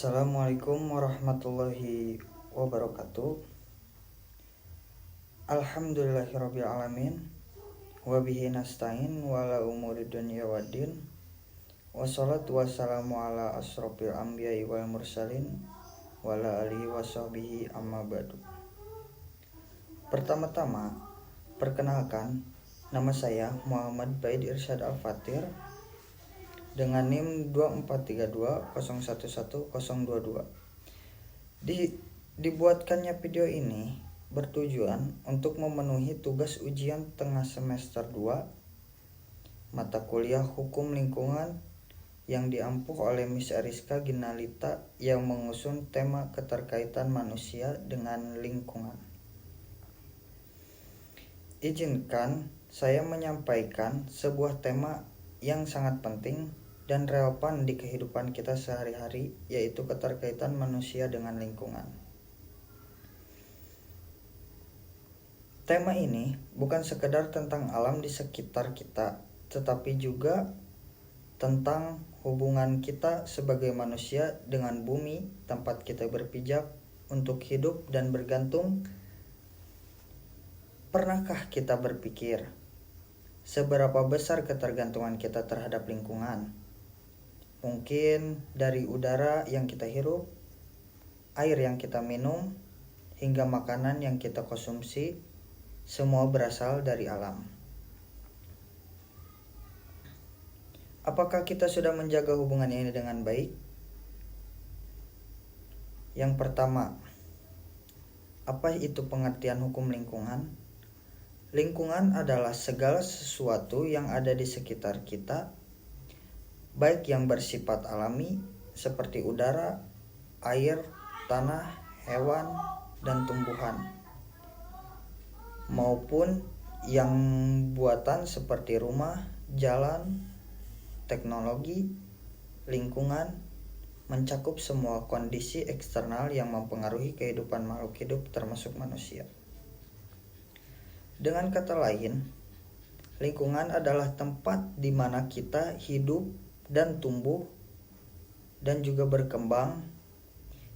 Assalamualaikum warahmatullahi wabarakatuh. Alhamdulillahirabbil alamin wa bihi nasta'in wa ala umuri dunya waddin. Wassalatu wassalamu ala asrofil anbiya'i wal mursalin wa ala alihi washabbihi amma ba'du. Pertama-tama, perkenalkan, nama saya Muhammad Baid Irsyad Al-Fatir dengan NIM 2432011022. Dibuatkannya video ini bertujuan untuk memenuhi tugas ujian tengah semester 2 mata kuliah Hukum Lingkungan yang diampuh oleh Miss Ariska Ginalita yang mengusung tema keterkaitan manusia dengan lingkungan. Izinkan saya menyampaikan sebuah tema yang sangat penting dan relevan di kehidupan kita sehari-hari, yaitu keterkaitan manusia dengan lingkungan. Tema ini bukan sekedar tentang alam di sekitar kita, tetapi juga tentang hubungan kita sebagai manusia dengan bumi tempat kita berpijak untuk hidup dan bergantung. Pernahkah kita berpikir seberapa besar ketergantungan kita terhadap lingkungan? Mungkin dari udara yang kita hirup, air yang kita minum, hingga makanan yang kita konsumsi, semua berasal dari alam. Apakah kita sudah menjaga hubungan ini dengan baik? Yang pertama, apa itu pengertian hukum lingkungan? Lingkungan adalah segala sesuatu yang ada di sekitar kita, baik yang bersifat alami seperti udara, air, tanah, hewan, dan tumbuhan, maupun yang buatan seperti rumah, jalan, teknologi. Lingkungan mencakup semua kondisi eksternal yang mempengaruhi kehidupan makhluk hidup termasuk manusia. Dengan kata lain, lingkungan adalah tempat di mana kita hidup dan tumbuh dan juga berkembang.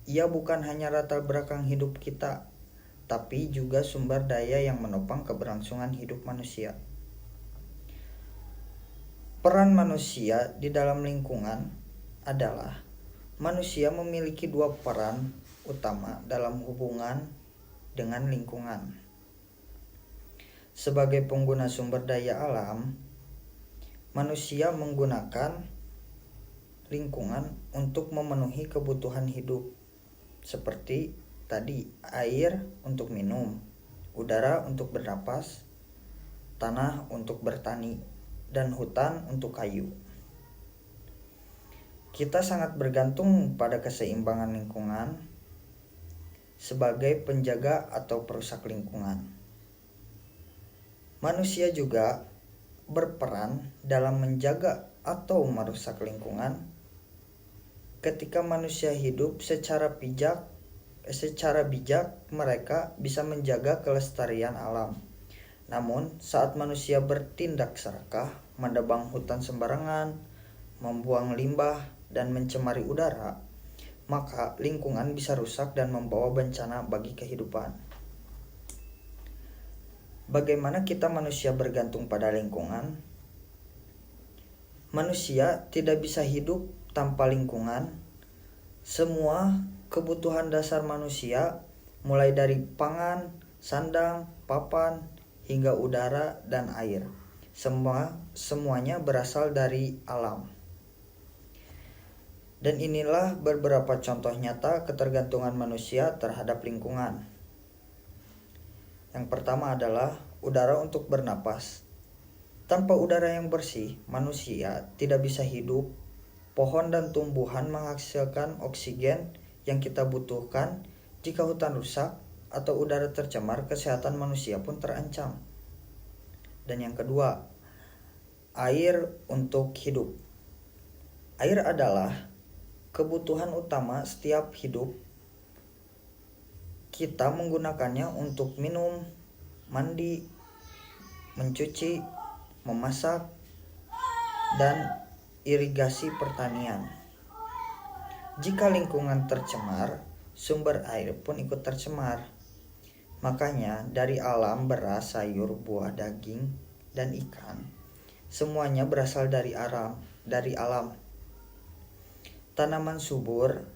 Ia bukan hanya latar belakang hidup kita, tapi juga sumber daya yang menopang keberlangsungan hidup manusia. Peran manusia di dalam lingkungan adalah manusia memiliki dua peran utama dalam hubungan dengan lingkungan. Sebagai pengguna sumber daya alam, manusia menggunakan lingkungan untuk memenuhi kebutuhan hidup, seperti tadi air untuk minum, udara untuk bernapas, tanah untuk bertani, dan hutan untuk kayu. Kita sangat bergantung pada keseimbangan lingkungan sebagai penjaga atau perusak lingkungan. Manusia juga berperan dalam menjaga atau merusak lingkungan. Ketika manusia hidup secara bijak, mereka bisa menjaga kelestarian alam. Namun, saat manusia bertindak serakah, menebang hutan sembarangan, membuang limbah, dan mencemari udara, maka lingkungan bisa rusak dan membawa bencana bagi kehidupan. Bagaimana kita manusia bergantung pada lingkungan? Manusia tidak bisa hidup tanpa lingkungan. Semua kebutuhan dasar manusia, mulai dari pangan, sandang, papan, hingga udara dan air, semuanya berasal dari alam. Dan inilah beberapa contoh nyata ketergantungan manusia terhadap lingkungan. Yang pertama adalah udara untuk bernapas. Tanpa udara yang bersih, manusia tidak bisa hidup. Pohon dan tumbuhan menghasilkan oksigen yang kita butuhkan. Jika hutan rusak atau udara tercemar, kesehatan manusia pun terancam. Dan yang kedua, air untuk hidup. Air adalah kebutuhan utama setiap hidup. Kita menggunakannya untuk minum, mandi, mencuci, memasak, dan irigasi pertanian. Jika lingkungan tercemar, sumber air pun ikut tercemar. Makanya dari alam beras, sayur, buah, daging, dan ikan, semuanya berasal dari alam. Tanaman subur,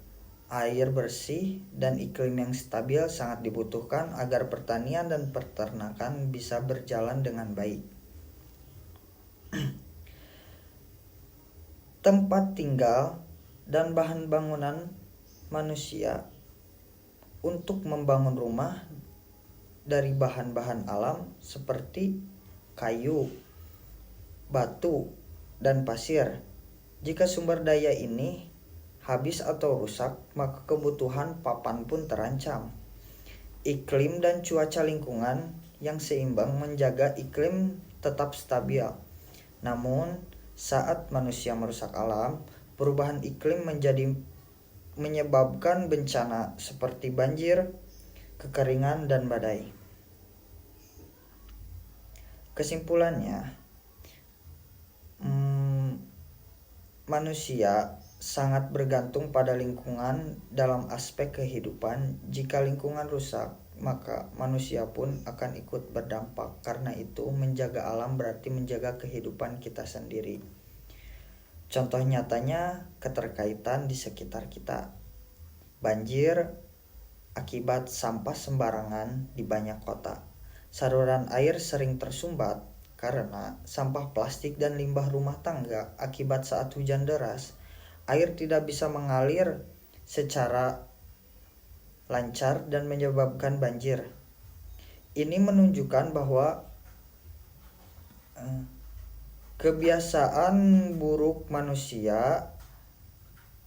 air bersih, dan iklim yang stabil sangat dibutuhkan agar pertanian dan peternakan bisa berjalan dengan baik. Tempat tinggal dan bahan bangunan manusia untuk membangun rumah dari bahan-bahan alam seperti kayu, batu, dan pasir. Jika sumber daya ini habis atau rusak, maka kebutuhan papan pun terancam. Iklim dan cuaca lingkungan yang seimbang menjaga iklim tetap stabil. Namun, saat manusia merusak alam, perubahan iklim menyebabkan bencana seperti banjir, kekeringan, dan badai. Kesimpulannya, manusia sangat bergantung pada lingkungan dalam aspek kehidupan. Jika lingkungan rusak, maka manusia pun akan ikut berdampak. Karena itu, menjaga alam berarti menjaga kehidupan kita sendiri. Contoh nyatanya keterkaitan di sekitar kita. Banjir akibat sampah sembarangan di banyak kota. Saluran air sering tersumbat karena sampah plastik dan limbah rumah tangga. Akibat saat hujan deras, air tidak bisa mengalir secara lancar dan menyebabkan banjir. Ini menunjukkan bahwa kebiasaan buruk manusia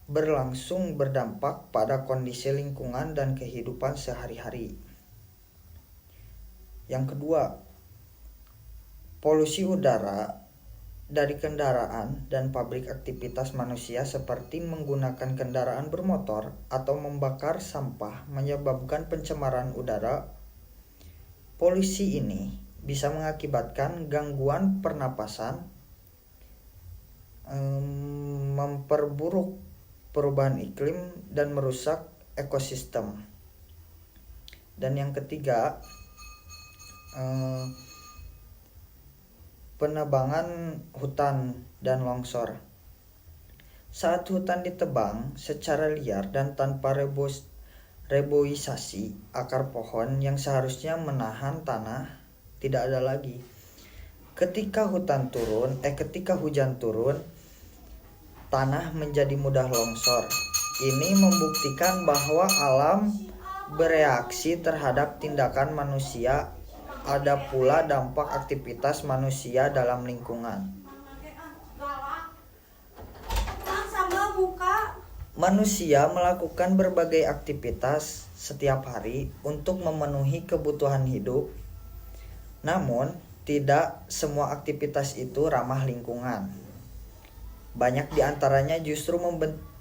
berlangsung berdampak pada kondisi lingkungan dan kehidupan sehari-hari. Yang kedua, polusi udara dari kendaraan dan pabrik. Aktivitas manusia seperti menggunakan kendaraan bermotor atau membakar sampah menyebabkan pencemaran udara. Polusi ini bisa mengakibatkan gangguan pernapasan, memperburuk perubahan iklim, dan merusak ekosistem. Dan yang ketiga, penebangan hutan dan longsor. Saat hutan ditebang secara liar dan tanpa reboisasi, akar pohon yang seharusnya menahan tanah tidak ada lagi. Ketika hujan turun, tanah menjadi mudah longsor. Ini membuktikan bahwa alam bereaksi terhadap tindakan manusia. Ada pula dampak aktivitas manusia dalam lingkungan. Manusia melakukan berbagai aktivitas setiap hari untuk memenuhi kebutuhan hidup. Namun, tidak semua aktivitas itu ramah lingkungan. Banyak di antaranya justru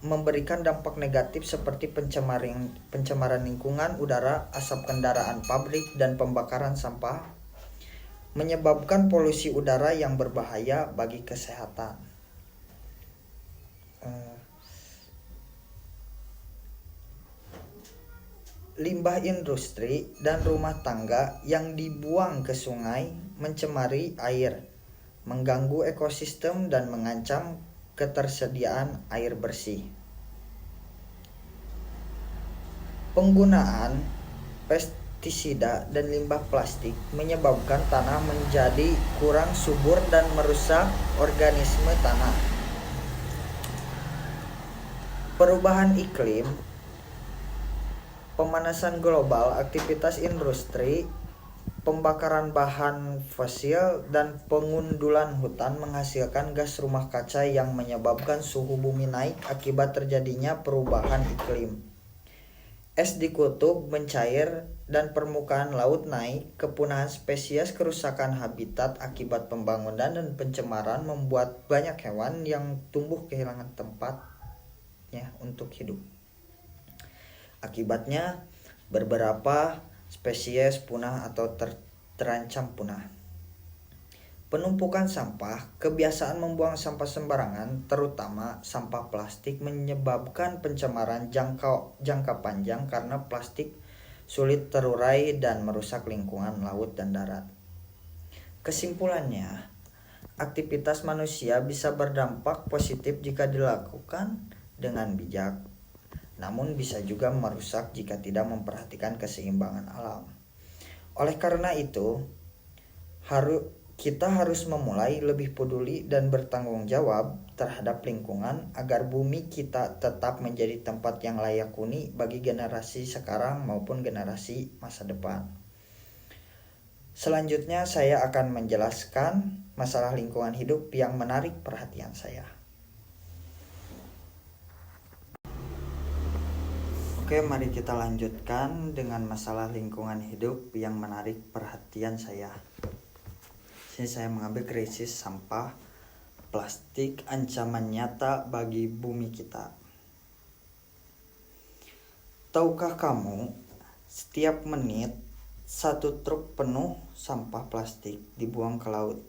memberikan dampak negatif seperti pencemaran lingkungan udara, asap kendaraan pabrik, dan pembakaran sampah, menyebabkan polusi udara yang berbahaya bagi kesehatan. Limbah industri dan rumah tangga yang dibuang ke sungai mencemari air, mengganggu ekosistem, dan mengancam ketersediaan air bersih. Penggunaan pestisida dan limbah plastik menyebabkan tanah menjadi kurang subur dan merusak organisme tanah. Perubahan iklim, pemanasan global, aktivitas industri, pembakaran bahan fosil, dan pengundulan hutan menghasilkan gas rumah kaca yang menyebabkan suhu bumi naik akibat terjadinya perubahan iklim. Es di kutub mencair dan permukaan laut naik. Kepunahan spesies, kerusakan habitat akibat pembangunan dan pencemaran membuat banyak hewan yang tumbuh kehilangan tempatnya untuk hidup. Akibatnya, beberapa spesies punah atau terancam punah. Penumpukan sampah, kebiasaan membuang sampah sembarangan, terutama sampah plastik, menyebabkan pencemaran jangka panjang karena plastik sulit terurai dan merusak lingkungan laut dan darat. Kesimpulannya, aktivitas manusia bisa berdampak positif jika dilakukan dengan bijak, namun bisa juga merusak jika tidak memperhatikan keseimbangan alam. Oleh karena itu, kita harus memulai lebih peduli dan bertanggung jawab terhadap lingkungan agar bumi kita tetap menjadi tempat yang layak huni bagi generasi sekarang maupun generasi masa depan. Selanjutnya saya akan menjelaskan masalah lingkungan hidup yang menarik perhatian saya. Oke, mari kita lanjutkan dengan masalah lingkungan hidup yang menarik perhatian saya. Sini saya mengambil krisis sampah plastik, ancaman nyata bagi bumi kita. Tahukah kamu, setiap menit 1 truk penuh sampah plastik dibuang ke laut.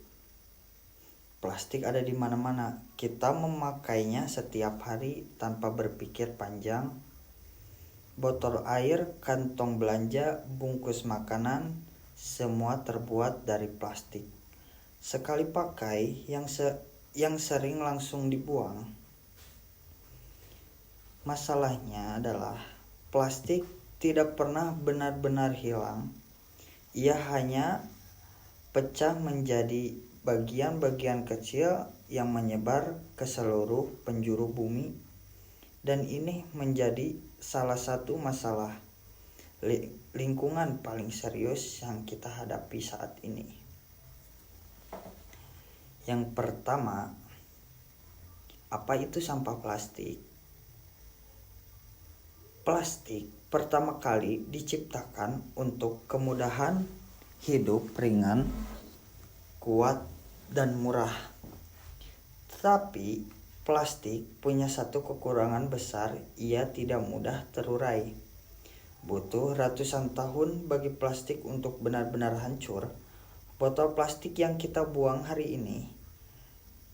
Plastik ada di mana-mana. Kita memakainya setiap hari tanpa berpikir panjang. Botol air, kantong belanja, bungkus makanan, semua terbuat dari plastik. Sekali pakai, yang sering langsung dibuang. Masalahnya adalah plastik tidak pernah benar-benar hilang. Ia hanya pecah menjadi bagian-bagian kecil yang menyebar ke seluruh penjuru bumi, dan ini menjadi salah satu masalah lingkungan paling serius yang kita hadapi saat ini. Yang pertama, apa itu sampah plastik? Plastik pertama kali diciptakan untuk kemudahan hidup ringan, kuat, dan murah. Tetapi plastik punya satu kekurangan besar, ia tidak mudah terurai. Butuh ratusan tahun bagi plastik untuk benar-benar hancur. Botol plastik yang kita buang hari ini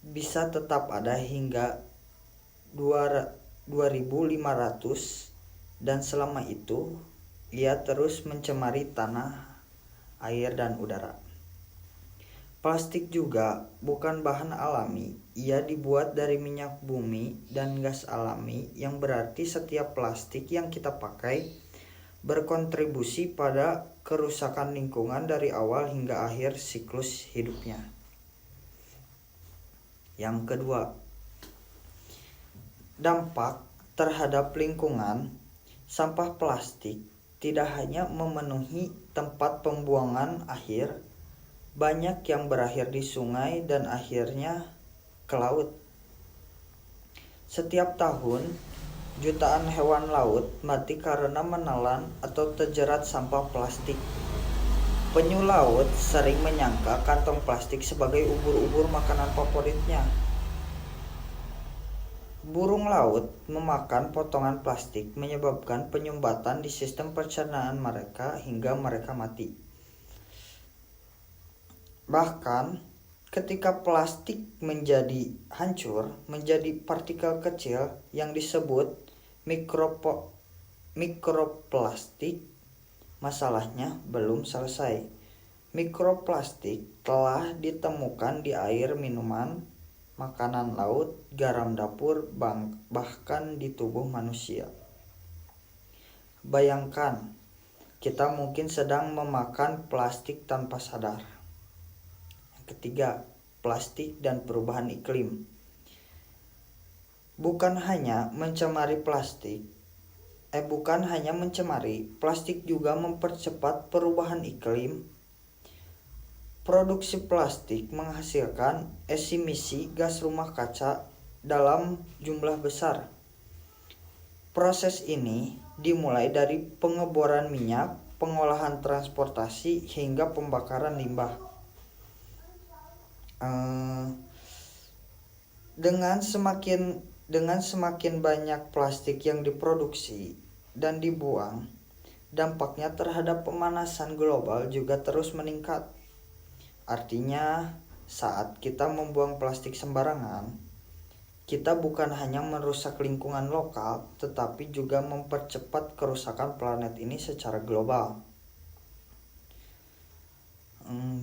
bisa tetap ada hingga 2500, dan selama itu ia terus mencemari tanah, air, dan udara. Plastik juga bukan bahan alami, ia dibuat dari minyak bumi dan gas alami, yang berarti setiap plastik yang kita pakai berkontribusi pada kerusakan lingkungan dari awal hingga akhir siklus hidupnya. Yang kedua, dampak terhadap lingkungan. Sampah plastik tidak hanya memenuhi tempat pembuangan akhir, banyak yang berakhir di sungai dan akhirnya ke laut. Setiap tahun, jutaan hewan laut mati karena menelan atau terjerat sampah plastik. Penyu laut sering menyangka kantong plastik sebagai ubur-ubur makanan favoritnya. Burung laut memakan potongan plastik menyebabkan penyumbatan di sistem pencernaan mereka hingga mereka mati. Bahkan ketika plastik menjadi hancur menjadi partikel kecil yang disebut mikroplastik, masalahnya belum selesai. Mikroplastik telah ditemukan di air minuman, makanan laut, garam dapur, bahkan di tubuh manusia. Bayangkan, kita mungkin sedang memakan plastik tanpa sadar. Yang ketiga, plastik dan perubahan iklim. Bukan hanya mencemari, plastik juga mempercepat perubahan iklim. Produksi plastik menghasilkan emisi gas rumah kaca dalam jumlah besar. Proses ini dimulai dari pengeboran minyak, pengolahan transportasi, hingga pembakaran limbah. Dengan semakin banyak plastik yang diproduksi dan dibuang, dampaknya terhadap pemanasan global juga terus meningkat. Artinya, saat kita membuang plastik sembarangan, kita bukan hanya merusak lingkungan lokal, tetapi juga mempercepat kerusakan planet ini secara global.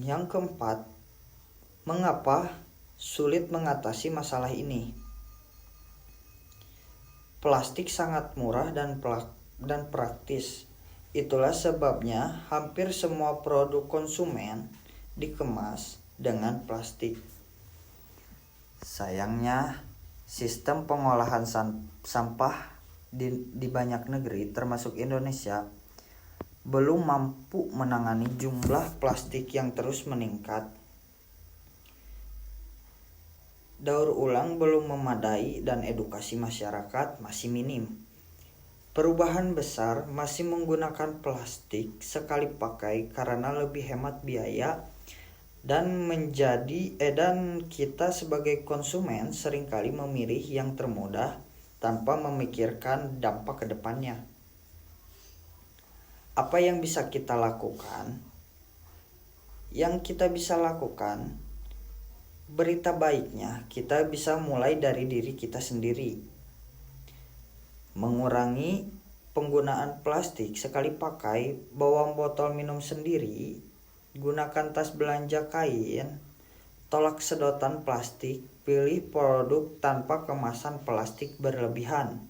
Yang keempat, mengapa sulit mengatasi masalah ini? Plastik sangat murah dan praktis. Itulah sebabnya hampir semua produk konsumen dikemas dengan plastik. Sayangnya, sistem pengolahan sampah di banyak negeri, termasuk Indonesia, belum mampu menangani jumlah plastik yang terus meningkat. Daur ulang belum memadai dan edukasi masyarakat masih minim. Perubahan besar masih menggunakan plastik sekali pakai karena lebih hemat biaya dan kita sebagai konsumen seringkali memilih yang termudah tanpa memikirkan dampak ke depannya. Apa yang bisa kita lakukan? Yang kita bisa lakukan, berita baiknya kita bisa mulai dari diri kita sendiri. Mengurangi penggunaan plastik sekali pakai, bawa botol minum sendiri, gunakan tas belanja kain, tolak sedotan plastik, pilih produk tanpa kemasan plastik berlebihan.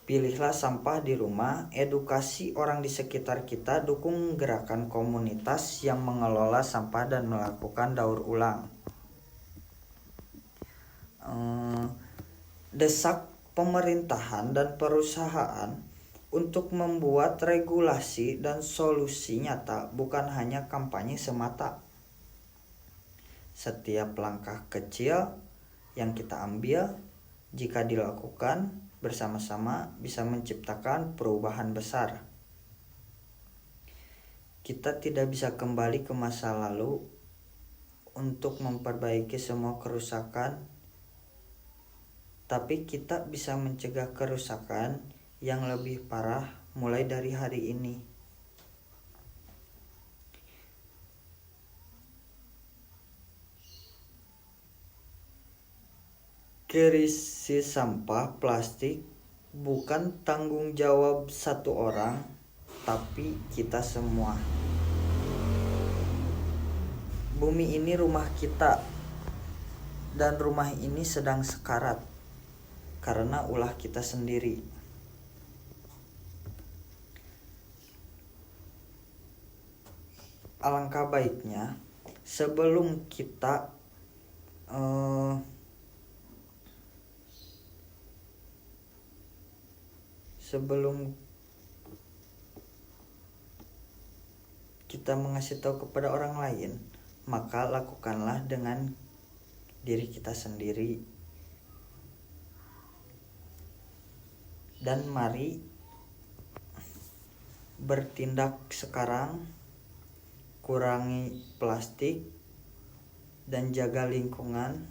Pilihlah sampah di rumah, edukasi orang di sekitar kita, dukung gerakan komunitas yang mengelola sampah dan melakukan daur ulang. Desak pemerintahan dan perusahaan untuk membuat regulasi dan solusi nyata, bukan hanya kampanye semata. Setiap langkah kecil yang kita ambil, jika dilakukan bersama-sama, bisa menciptakan perubahan besar. Kita tidak bisa kembali ke masa lalu untuk memperbaiki semua kerusakan, tapi kita bisa mencegah kerusakan yang lebih parah mulai dari hari ini. Krisis sampah plastik bukan tanggung jawab satu orang, tapi kita semua. Bumi ini rumah kita, dan rumah ini sedang sekarat karena ulah kita sendiri. Alangkah baiknya sebelum kita mengasih tahu kepada orang lain, maka lakukanlah dengan diri kita sendiri. Dan mari bertindak sekarang, kurangi plastik dan jaga lingkungan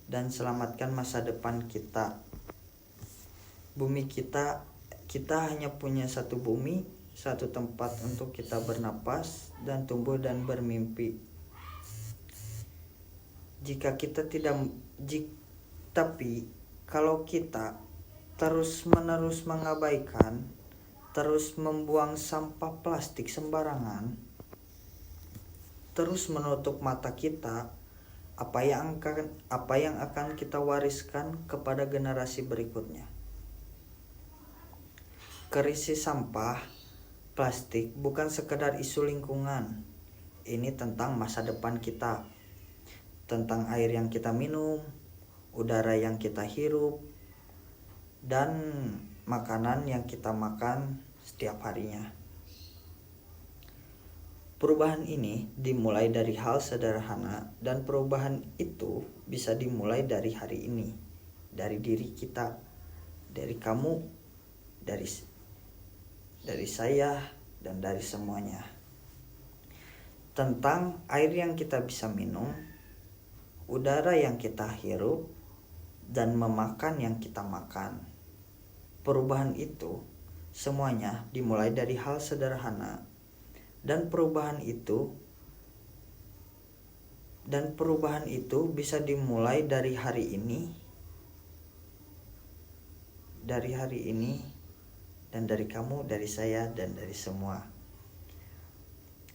dan selamatkan masa depan kita. Bumi kita hanya punya satu bumi, satu tempat untuk kita bernapas dan tumbuh dan bermimpi. Tapi kalau kita terus-menerus mengabaikan, terus membuang sampah plastik sembarangan, terus menutup mata kita, apa yang akan kita wariskan kepada generasi berikutnya? Krisis sampah plastik bukan sekedar isu lingkungan. Ini tentang masa depan kita, tentang air yang kita minum, udara yang kita hirup, dan makanan yang kita makan setiap harinya. Perubahan ini dimulai dari hal sederhana, dan perubahan itu bisa dimulai dari hari ini, dari diri kita, dari kamu, dari saya, dan dari semuanya. Tentang air yang kita bisa minum, udara yang kita hirup, dan memakan yang kita makan. Perubahan itu semuanya dimulai dari hal sederhana, dan perubahan itu Dan perubahan itu bisa dimulai dari hari ini, dan dari kamu, dari saya, dan dari semua.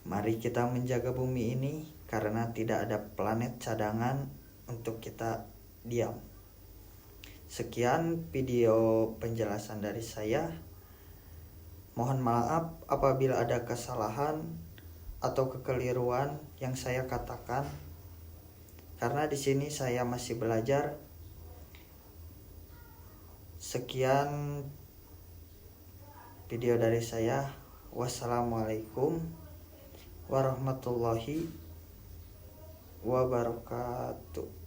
Mari kita menjaga bumi ini karena tidak ada planet cadangan untuk kita diam. Sekian video penjelasan dari saya. Mohon maaf apabila ada kesalahan atau kekeliruan yang saya katakan, karena di sini saya masih belajar. Sekian video dari saya. Wassalamualaikum warahmatullahi wabarakatuh.